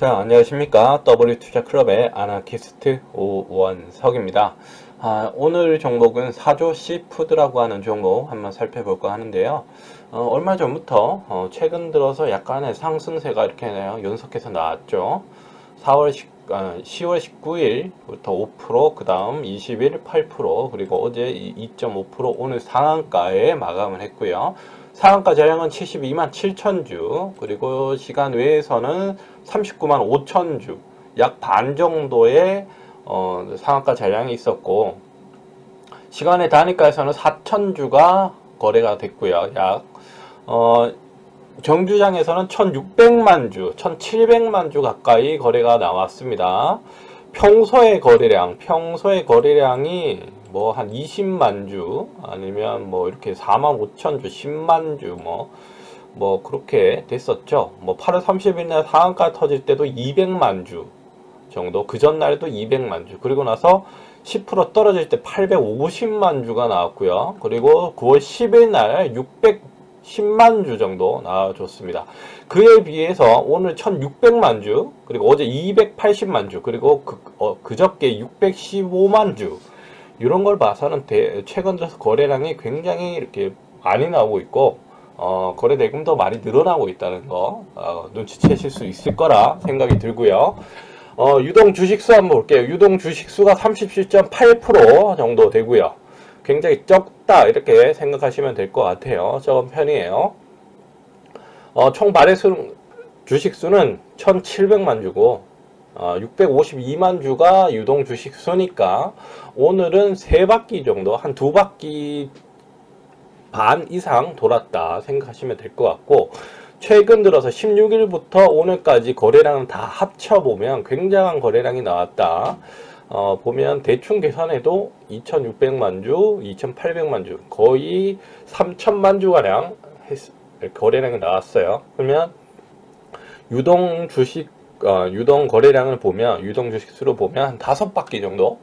자, 안녕하십니까. W투자클럽의 아나키스트 오원석입니다. 오늘 종목은 사조 시푸드라고 하는 종목 한번 살펴볼까 하는데요. 얼마 전부터 최근 들어서 약간의 상승세가 이렇게 연속해서 나왔죠. 10월 19일부터 5%, 그 다음 20일 8%, 그리고 어제 2.5% 오늘 상한가에 마감을 했고요. 상한가 자량은 72만 7천주, 그리고 시간 외에서는 39만 5천주, 약 반 정도의 상한가 자량이 있었고, 시간의 단위가에서는 4천주가 거래가 됐고요. 약 정주장에서는 1600만 주, 1700만 주 가까이 거래가 나왔습니다. 평소의 거래량이 뭐 한 20만 주, 아니면 뭐 이렇게 4만 5천 주, 10만 주, 뭐 그렇게 됐었죠. 뭐 8월 30일 날 상한가 터질 때도 200만 주 정도, 그 전날에도 200만 주, 그리고 나서 10% 떨어질 때 850만 주가 나왔고요. 그리고 9월 10일 날 610만 주 정도 나와줬습니다. 그에 비해서 오늘 1600만 주, 그리고 어제 280만 주, 그리고 그저께 615만 주, 이런 걸 봐서는 최근 들어서 거래량이 굉장히 이렇게 많이 나오고 있고, 거래 대금도 많이 늘어나고 있다는 거 눈치채실 수 있을 거라 생각이 들고요. 유동 주식수 한번 볼게요. 유동 주식수가 37.8% 정도 되고요. 굉장히 적다 이렇게 생각하시면 될 것 같아요. 적은 편이에요. 총 발행 주식수는 1700만 주고 652만 주가 유동 주식수니까 오늘은 3바퀴 정도, 한 2바퀴 반 이상 돌았다 생각하시면 될 것 같고, 최근 들어서 16일부터 오늘까지 거래량을 다 합쳐보면 굉장한 거래량이 나왔다. 보면 대충 계산해도 2600만 주, 2800만 주, 거의 3000만 주가량 거래량이 나왔어요. 그러면 유동 거래량을 보면, 유동 주식수로 보면 한 5바퀴 정도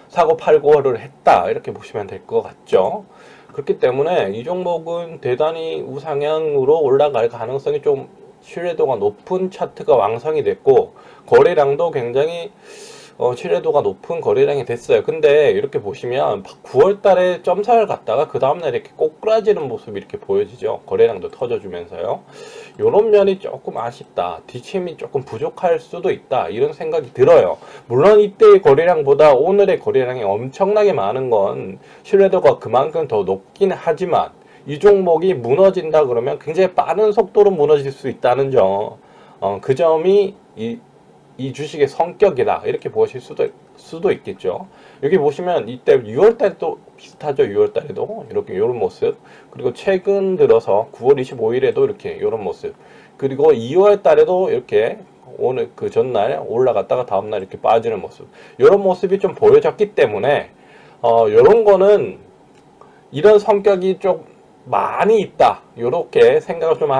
사고 팔고를 했다 이렇게 보시면 될 것 같죠. 그렇기 때문에 이 종목은 대단히 우상향으로 올라갈 가능성이 좀, 신뢰도가 높은 차트가 왕성이 됐고, 거래량도 굉장히 신뢰도가 높은 거래량이 됐어요. 근데 이렇게 보시면 9월 달에 점사를 갔다가 그 다음날 이렇게 꼬꾸라지는 모습이 이렇게 보여지죠. 거래량도 터져주면서요. 요런 면이 조금 아쉽다. 뒷힘이 조금 부족할 수도 있다. 이런 생각이 들어요. 물론 이때의 거래량보다 오늘의 거래량이 엄청나게 많은 건 신뢰도가 그만큼 더 높긴 하지만, 이 종목이 무너진다 그러면 굉장히 빠른 속도로 무너질 수 있다는 점, 그 점이 이 주식의 성격이다 이렇게 보실 수도 있겠죠. 여기 보시면 이때 6월달도 비슷하죠. 6월달에도 이렇게 이런 모습, 그리고 최근 들어서 9월 25일에도 이렇게 이런 모습, 그리고 2월달에도 이렇게 오늘 그 전날 올라갔다가 다음날 이렇게 빠지는 모습, 이런 모습이 좀 보여졌기 때문에 이런 거는 이런 성격이 좀 많이 있다 이렇게 생각을 좀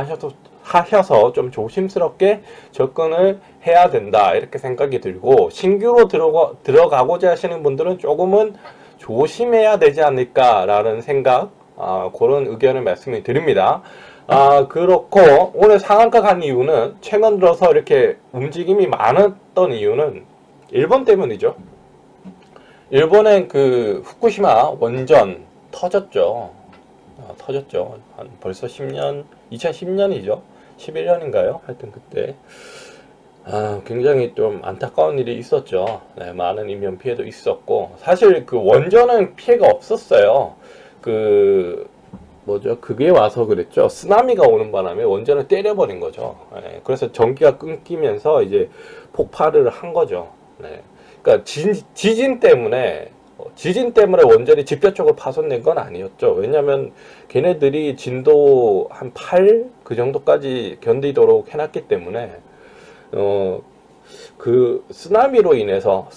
하셔서 좀 조심스럽게 접근을 해야 된다 이렇게 생각이 들고, 신규로 들어가고자 하시는 분들은 조금은 조심해야 되지 않을까 라는 생각, 그런 의견을 말씀을 드립니다. 그렇고 오늘 상한가 간 이유는, 최근 들어서 이렇게 움직임이 많았던 이유는 일본 때문이죠. 일본의 그 후쿠시마 원전 터졌죠. 벌써 10년, 2010년이죠. 11년인가요? 하여튼 그때 굉장히 좀 안타까운 일이 있었죠. 네, 많은 인명 피해도 있었고, 사실 그 원전은 피해가 없었어요. 그게 와서 그랬죠. 쓰나미가 오는 바람에 원전을 때려버린 거죠. 네, 그래서 전기가 끊기면서 이제 폭발을 한 거죠. 네, 그러니까 지진 때문에 원전이 직접적으로 파손된 건 아니었죠. 왜냐면 걔네들이 진도 한 8? 그 정도까지 견디도록 해놨기 때문에 그 쓰나미로 인해서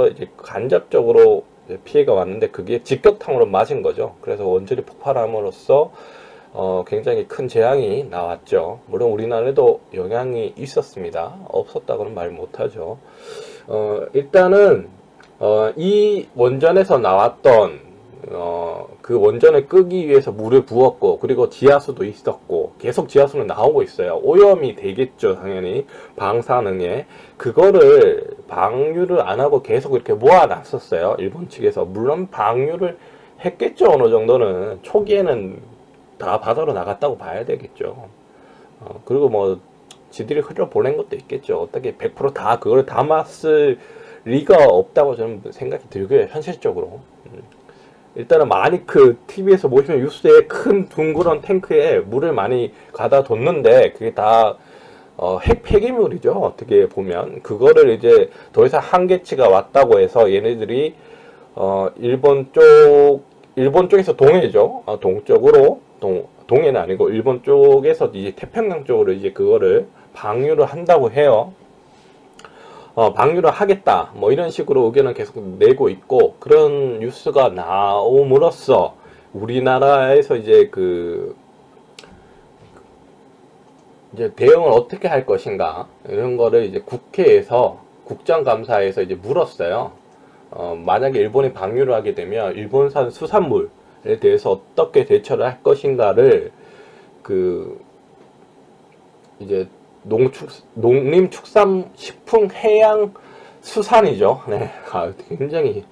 이제 간접적으로 피해가 왔는데, 그게 직격탄으로 맞은 거죠. 그래서 원전이 폭발함으로써 굉장히 큰 재앙이 나왔죠. 물론 우리나라에도 영향이 있었습니다. 없었다고는 말 못하죠. 일단은 이 원전에서 나왔던 그 원전을 끄기 위해서 물을 부었고, 그리고 지하수도 있었고, 계속 지하수는 나오고 있어요. 오염이 되겠죠, 당연히. 방사능에. 그거를 방류를 안 하고 계속 이렇게 모아놨었어요, 일본 측에서. 물론 방류를 했겠죠, 어느 정도는. 초기에는 다 바다로 나갔다고 봐야 되겠죠. 그리고 뭐 지들이 흘려보낸 것도 있겠죠. 어떻게 100% 그걸 담았을 리가 없다고 저는 생각이 들고요, 현실적으로. 일단은 많이 그 TV에서 보시면 뉴스에 큰 둥그런 탱크에 물을 많이 가다 뒀는데 그게 다 핵 폐기물이죠. 어떻게 보면 그거를 이제 더 이상 한계치가 왔다고 해서 얘네들이 일본 쪽에서 동해죠. 동쪽으로 동해는 아니고 일본 쪽에서 이제 태평양 쪽으로 이제 그거를 방류를 한다고 해요. 방류를 하겠다 뭐 이런 식으로 의견을 계속 내고 있고, 그런 뉴스가 나옴으로써 우리나라에서 이제 이제 대응을 어떻게 할 것인가 이런 거를 이제 국회에서 국정감사에서 이제 물었어요. 만약에 일본이 방류를 하게 되면 일본산 수산물에 대해서 어떻게 대처를 할 것인가를 이제 농림축산식품해양수산이죠. 네, 굉장히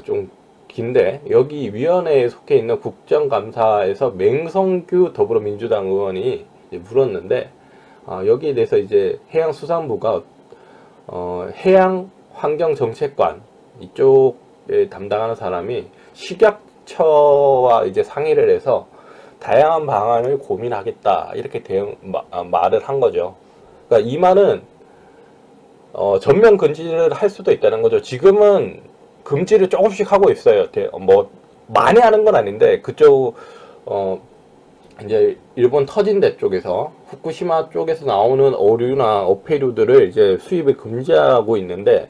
좀 긴데, 여기 위원회에 속해 있는 국정감사에서 맹성규 더불어민주당 의원이 이제 물었는데, 여기에 대해서 이제 해양수산부가 해양환경정책관 이쪽에 담당하는 사람이 식약처와 이제 상의를 해서 다양한 방안을 고민하겠다 이렇게 말을 한 거죠. 그러니까 이 말은 전면 금지를 할 수도 있다는 거죠. 지금은 금지를 조금씩 하고 있어요. 뭐 많이 하는 건 아닌데 그쪽 이제 일본 터진 데 쪽에서 후쿠시마 쪽에서 나오는 어류나 어패류들을 이제 수입을 금지하고 있는데,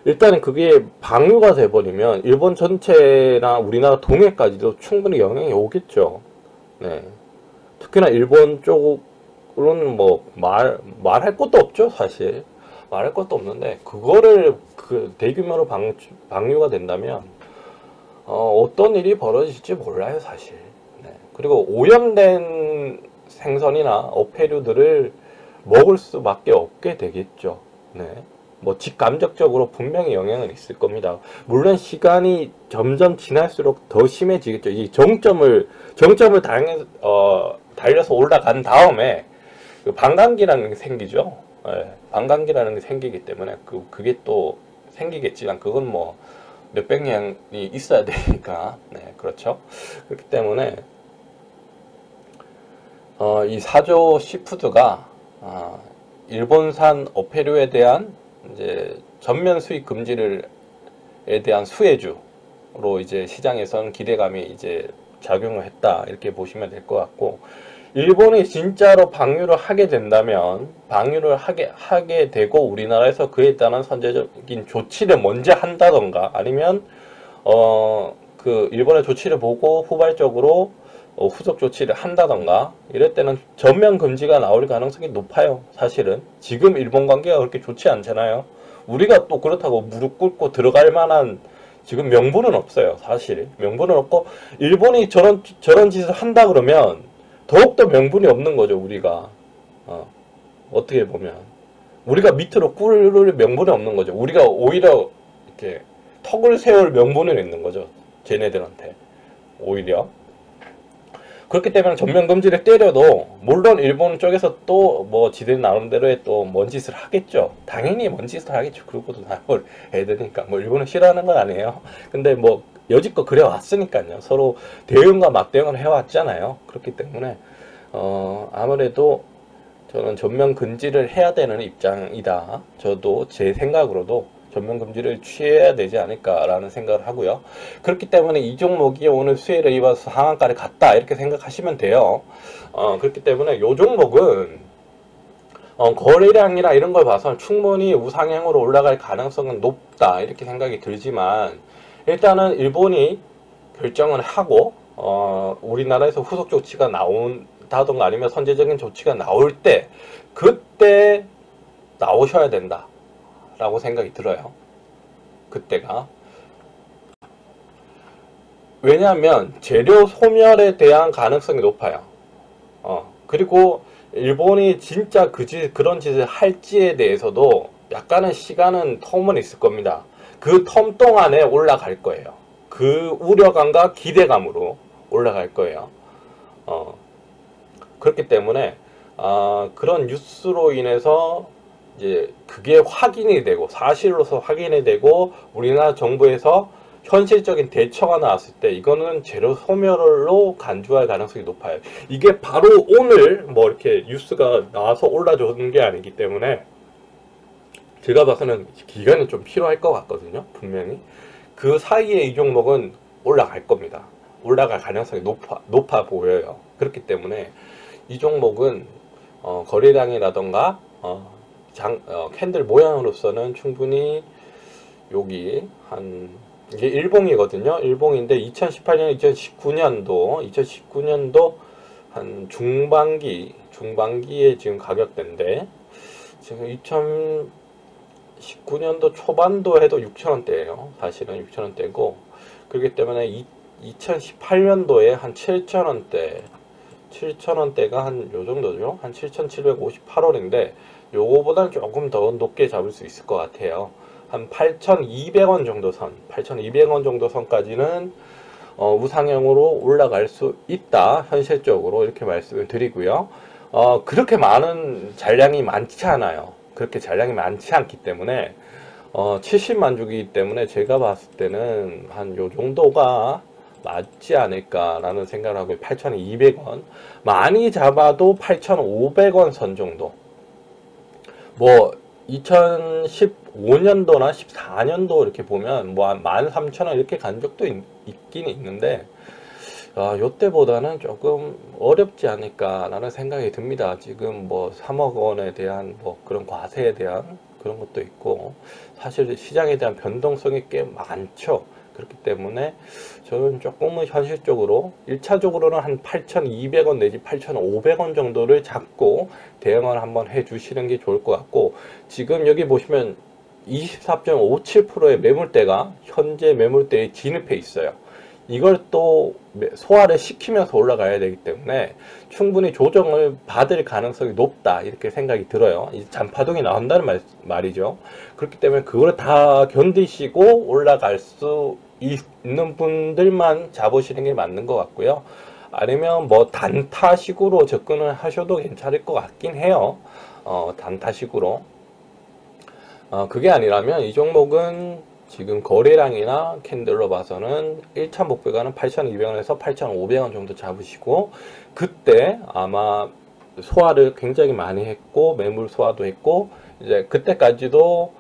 일단은 그게 방류가 돼버리면 일본 전체나 우리나라 동해까지도 충분히 영향이 오겠죠. 네. 특히나 일본 쪽으로는 뭐 말할 것도 없죠, 사실. 말할 것도 없는데 그거를 대규모로 방류가 된다면 어떤 일이 벌어질지 몰라요, 사실. 네. 그리고 오염된 생선이나 어패류들을 먹을 수밖에 없게 되겠죠. 네. 뭐 직감적적으로 분명히 영향은 있을 겁니다. 물론 시간이 점점 지날수록 더 심해지겠죠. 이 정점을 달려서 올라간 다음에 반감기라는 게 생기죠. 네, 반감기라는 게 생기기 때문에 그게 또 생기겠지만 그건 뭐 몇백 년이 있어야 되니까. 네, 그렇죠. 그렇기 때문에 이 사조 시푸드가 일본산 어패류에 대한 이제 전면 수입 금지에 대한 수혜주로 이제 시장에서는 기대감이 이제 작용을 했다 이렇게 보시면 될 것 같고, 일본이 진짜로 방류를 하게 된다면 방류를 하게 되고 우리나라에서 그에 따른 선제적인 조치를 먼저 한다던가, 아니면 일본의 조치를 보고 후발적으로 후속 조치를 한다던가, 이럴 때는 전면 금지가 나올 가능성이 높아요. 사실은 지금 일본 관계가 그렇게 좋지 않잖아요. 우리가 또 그렇다고 무릎 꿇고 들어갈 만한 지금 명분은 없어요. 사실 명분은 없고, 일본이 저런 짓을 한다 그러면 더욱더 명분이 없는 거죠. 우리가 어떻게 보면 우리가 밑으로 꿇을 명분이 없는 거죠. 우리가 오히려 이렇게 턱을 세울 명분이 있는 거죠, 쟤네들한테. 오히려 그렇기 때문에 전면 금지를 때려도, 물론 일본 쪽에서 또 뭐 지들 나름대로의 또 뭔 짓을 하겠죠. 당연히 뭔 짓을 하겠죠. 그러고도 나올 애들이니까. 뭐 일본은 싫어하는 건 아니에요. 근데 뭐 여지껏 그래 왔으니까요. 서로 대응과 맞대응을 해왔잖아요. 그렇기 때문에 아무래도 저는 전면 금지를 해야 되는 입장이다. 저도 제 생각으로도 전면 금지를 취해야 되지 않을까라는 생각을 하고요. 그렇기 때문에 이 종목이 오늘 수혜를 입어서 상한가를 갔다 이렇게 생각하시면 돼요. 그렇기 때문에 이 종목은 거래량이나 이런 걸 봐서 충분히 우상향으로 올라갈 가능성은 높다 이렇게 생각이 들지만, 일단은 일본이 결정을 하고 우리나라에서 후속 조치가 나온다던가 아니면 선제적인 조치가 나올 때 그때 나오셔야 된다 라고 생각이 들어요. 그때가. 왜냐하면 재료 소멸에 대한 가능성이 높아요. 그리고 일본이 진짜 그런 짓을 할지에 대해서도 약간의 시간은 텀은 있을 겁니다. 그 텀 동안에 올라갈 거예요. 그 우려감과 기대감으로 올라갈 거예요. 그렇기 때문에 그런 뉴스로 인해서 이제 그게 확인이 되고 사실로서 확인이 되고 우리나라 정부에서 현실적인 대처가 나왔을 때 이거는 재료 소멸로 간주할 가능성이 높아요. 이게 바로 오늘 뭐 이렇게 뉴스가 나와서 올라오는 게 아니기 때문에 제가 봐서는 기간이 좀 필요할 것 같거든요. 분명히 그 사이에 이 종목은 올라갈 겁니다. 올라갈 가능성이 높아 보여요. 그렇기 때문에 이 종목은 거래량이라던가 캔들 모양으로서는 충분히 여기 이게 일봉이거든요. 일봉인데 2018년, 2019년도 한 중반기에 지금 가격대인데 지금 2019년도 초반도 해도 6,000원대예요. 사실은 6,000원대고 그렇기 때문에 2018년도에 한 7,000원대가 한 요 정도죠. 한 7,758원인데 요거보다는 조금 더 높게 잡을 수 있을 것 같아요. 한 8,200원 정도 선, 8,200원 정도 선까지는 우상향으로 올라갈 수 있다. 현실적으로 이렇게 말씀을 드리고요. 그렇게 많은 잔량이 많지 않아요. 그렇게 잔량이 많지 않기 때문에 70만 주기 때문에 제가 봤을 때는 한 요 정도가 맞지 않을까라는 생각을 하고 8,200원 많이 잡아도 8,500원 선 정도 뭐 2015년도나 14년도 이렇게 보면 뭐 13,000원 이렇게 간 적도 있긴 있는데 요때보다는 조금 어렵지 않을까라는 생각이 듭니다. 지금 뭐 3억 원에 대한 뭐 그런 과세에 대한 그런 것도 있고 사실 시장에 대한 변동성이 꽤 많죠. 그렇기 때문에 저는 조금은 현실적으로 1차적으로는 한 8,200원 내지 8,500원 정도를 잡고 대응을 한번 해 주시는 게 좋을 것 같고 지금 여기 보시면 24.57%의 매물대가 현재 매물대에 진입해 있어요. 이걸 또 소화를 시키면서 올라가야 되기 때문에 충분히 조정을 받을 가능성이 높다 이렇게 생각이 들어요. 이제 잔파동이 나온다는 말이죠. 그렇기 때문에 그걸 다 견디시고 올라갈 수 있는 분들만 잡으시는 게 맞는 것 같고요. 아니면 뭐 단타식으로 접근을 하셔도 괜찮을 것 같긴 해요. 단타식으로. 그게 아니라면 이 종목은 지금 거래량이나 캔들로 봐서는 1차 목표가는 8,200원에서 8,500원 정도 잡으시고 그때 아마 소화를 굉장히 많이 했고 매물 소화도 했고 이제 그때까지도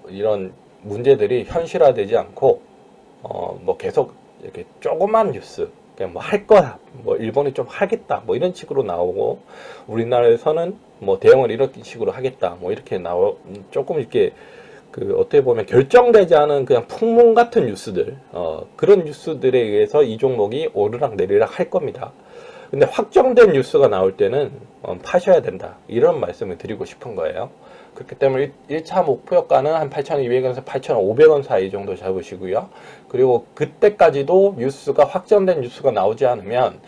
이런 문제들이 현실화되지 않고 뭐 계속 이렇게 조그만 뉴스 그냥 뭐 할 거야 뭐 일본이 좀 하겠다 뭐 이런 식으로 나오고 우리나라에서는 뭐 대응을 이런 식으로 하겠다 뭐 이렇게 조금 이렇게 어떻게 보면 결정되지 않은 그냥 풍문 같은 뉴스들, 그런 뉴스들에 의해서 이 종목이 오르락 내리락 할 겁니다. 근데 확정된 뉴스가 나올 때는 파셔야 된다. 이런 말씀을 드리고 싶은 거예요. 그렇기 때문에 1차 목표가는 한 8,200원에서 8,500원 사이 정도 잡으시고요. 그리고 그때까지도 뉴스가 확정된 뉴스가 나오지 않으면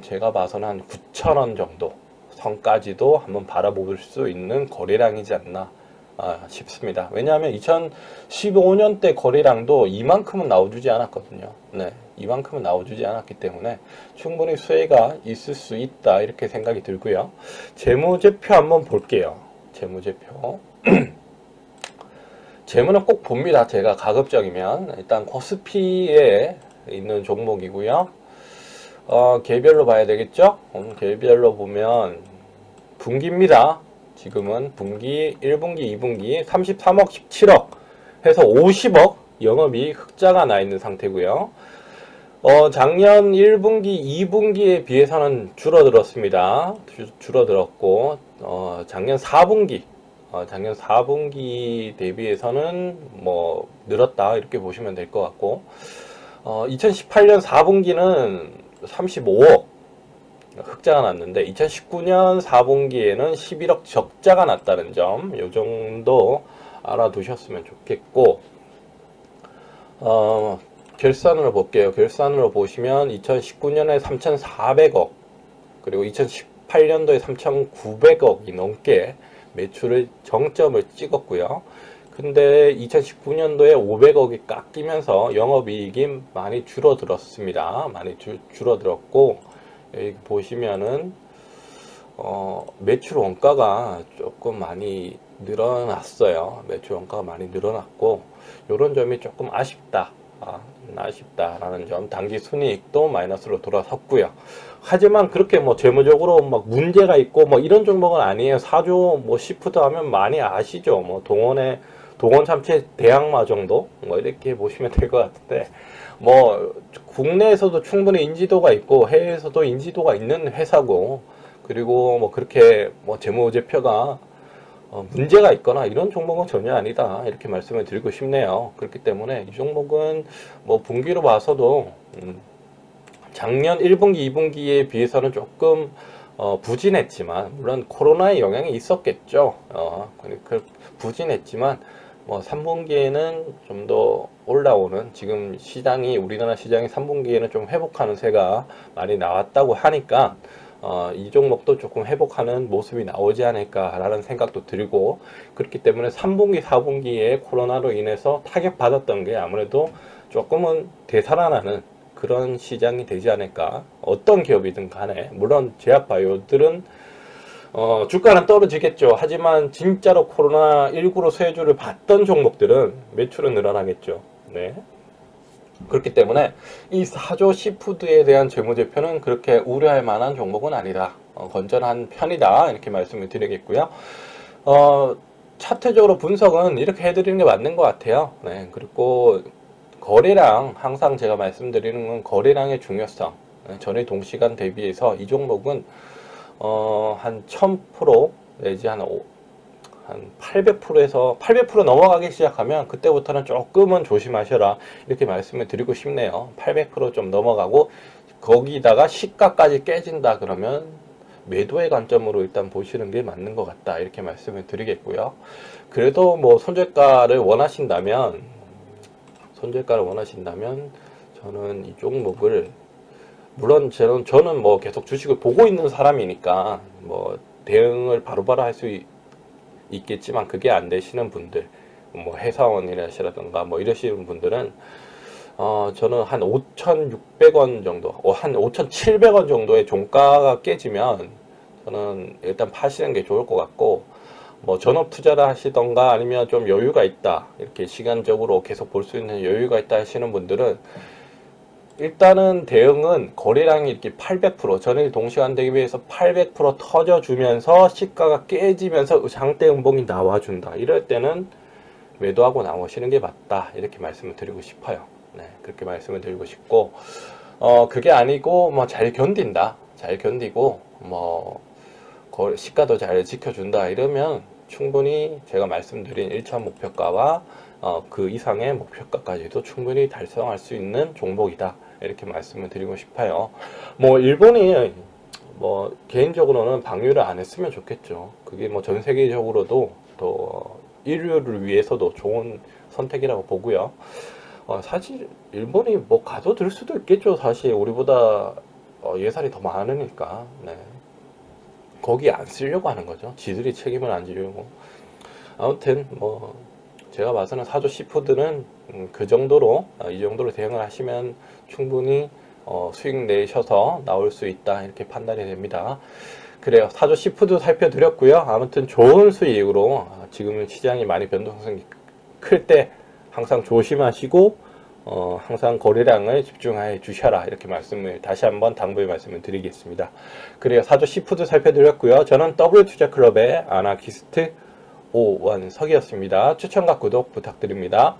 제가 봐서는 한 9,000원 정도 선까지도 한번 바라볼 수 있는 거래량이지 않나. 싶습니다. 왜냐하면 2015년 때 거래량도 이만큼은 나와주지 않았거든요. 네, 이만큼은 나와주지 않았기 때문에 충분히 수혜가 있을 수 있다 이렇게 생각이 들고요. 재무제표 한번 볼게요. 재무제표. 재무는 꼭 봅니다. 제가 가급적이면 일단 코스피에 있는 종목이고요. 개별로 봐야 되겠죠? 개별로 보면 분기입니다. 지금은 분기 1분기 2분기 33억 17억 해서 50억 영업이 흑자가 나 있는 상태고요. 작년 1분기 2분기에 비해서는 줄어들었습니다. 줄어들었고 작년 4분기 대비해서는 뭐 늘었다 이렇게 보시면 될 것 같고 2018년 4분기는 35억 흑자가 났는데 2019년 4분기에는 11억 적자가 났다는 점, 요 정도 알아두셨으면 좋겠고 결산으로 볼게요. 결산으로 보시면 2019년에 3,400억 그리고 2018년도에 3,900억이 넘게 매출을 정점을 찍었고요. 근데 2019년도에 500억이 깎이면서 영업이익이 많이 줄어들었습니다. 많이 줄어들었고, 여기 보시면은 매출 원가가 조금 많이 늘어났어요. 매출 원가가 많이 늘어났고, 이런 점이 조금 아쉽다라는 점. 단기 순이익도 마이너스로 돌아섰고요. 하지만 그렇게 뭐 재무적으로 막 문제가 있고 뭐 이런 종목은 아니에요. 4조 뭐 시푸드 하면 많이 아시죠. 뭐 동원 참치 대항마 정도 뭐 이렇게 보시면 될 것 같은데, 뭐 국내에서도 충분히 인지도가 있고 해외에서도 인지도가 있는 회사고, 그리고 뭐 그렇게 뭐 재무제표가 문제가 있거나 이런 종목은 전혀 아니다, 이렇게 말씀을 드리고 싶네요. 그렇기 때문에 이 종목은 뭐 분기로 봐서도 작년 1분기, 2분기에 비해서는 조금 부진했지만, 물론 코로나의 영향이 있었겠죠. 그러니까 부진했지만 뭐 3분기에는 좀 더 올라오는, 지금 시장이, 우리나라 시장이 3분기에는 좀 회복하는 새가 많이 나왔다고 하니까 이 종목도 조금 회복하는 모습이 나오지 않을까라는 생각도 들고, 그렇기 때문에 3분기, 4분기에 코로나로 인해서 타격받았던 게 아무래도 조금은 되살아나는 그런 시장이 되지 않을까. 어떤 기업이든 간에, 물론 제약바이오들은 주가는 떨어지겠죠. 하지만 진짜로 코로나19로 수혜주를 받던 종목들은 매출은 늘어나겠죠. 네. 그렇기 때문에 이 4조 시푸드에 대한 재무제표는 그렇게 우려할 만한 종목은 아니다. 건전한 편이다, 이렇게 말씀을 드리겠고요. 차트적으로 분석은 이렇게 해드리는 게 맞는 것 같아요. 네. 그리고 거래량, 항상 제가 말씀드리는 건 거래량의 중요성. 전일 동시간 대비해서 이 종목은 한 1000% 내지 한 800%에서 800% 넘어가기 시작하면 그때부터는 조금은 조심하셔라, 이렇게 말씀을 드리고 싶네요. 800% 좀 넘어가고 거기다가 시가까지 깨진다 그러면 매도의 관점으로 일단 보시는 게 맞는 것 같다, 이렇게 말씀을 드리겠고요. 그래도 뭐 손절가를 원하신다면 저는 이 종목을, 물론 저는 뭐 계속 주식을 보고 있는 사람이니까 뭐 대응을 바로바로 할 수 있겠지만, 그게 안 되시는 분들, 뭐 회사원이라시라든가 뭐 이러시는 분들은 저는 한 5,600원 정도, 한 5,700원 정도의 종가가 깨지면 저는 일단 파시는 게 좋을 것 같고, 뭐 전업 투자를 하시던가 아니면 좀 여유가 있다, 이렇게 시간적으로 계속 볼 수 있는 여유가 있다 하시는 분들은 일단은 대응은 거래량이 이렇게 800%, 전일 동시간 대비해서 800% 터져주면서 시가가 깨지면서 장대 음봉이 나와준다, 이럴 때는 매도하고 나오시는 게 맞다, 이렇게 말씀을 드리고 싶어요. 네, 그렇게 말씀을 드리고 싶고, 그게 아니고 뭐 잘 견딘다, 잘 견디고 뭐 시가도 잘 지켜준다, 이러면 충분히 제가 말씀드린 1차 목표가와 그 이상의 목표가까지도 충분히 달성할 수 있는 종목이다, 이렇게 말씀을 드리고 싶어요. 뭐 일본이 뭐 개인적으로는 방류를 안 했으면 좋겠죠. 그게 뭐 전 세계적으로도 또 인류를 위해서도 좋은 선택이라고 보고요. 사실 일본이 뭐 가둬둘 수도 있겠죠. 사실 우리보다 예산이 더 많으니까. 네. 거기 안 쓰려고 하는 거죠. 지들이 책임을 안 지려고. 아무튼 뭐 제가 봐서는 4조 시푸드는 그 정도로, 이 정도로 대응을 하시면 충분히 수익 내셔서 나올 수 있다, 이렇게 판단이 됩니다. 그래요. 4조 시푸드 살펴드렸고요. 아무튼 좋은 수익으로, 지금 시장이 많이 변동성이 클 때 항상 조심하시고 항상 거래량을 집중해 주셔라, 이렇게 말씀을 다시 한번 당부의 말씀을 드리겠습니다. 그래요. 4조 시푸드 살펴드렸고요. 저는 W투자클럽의 아나키스트 오원석이었습니다. 추천과 구독 부탁드립니다.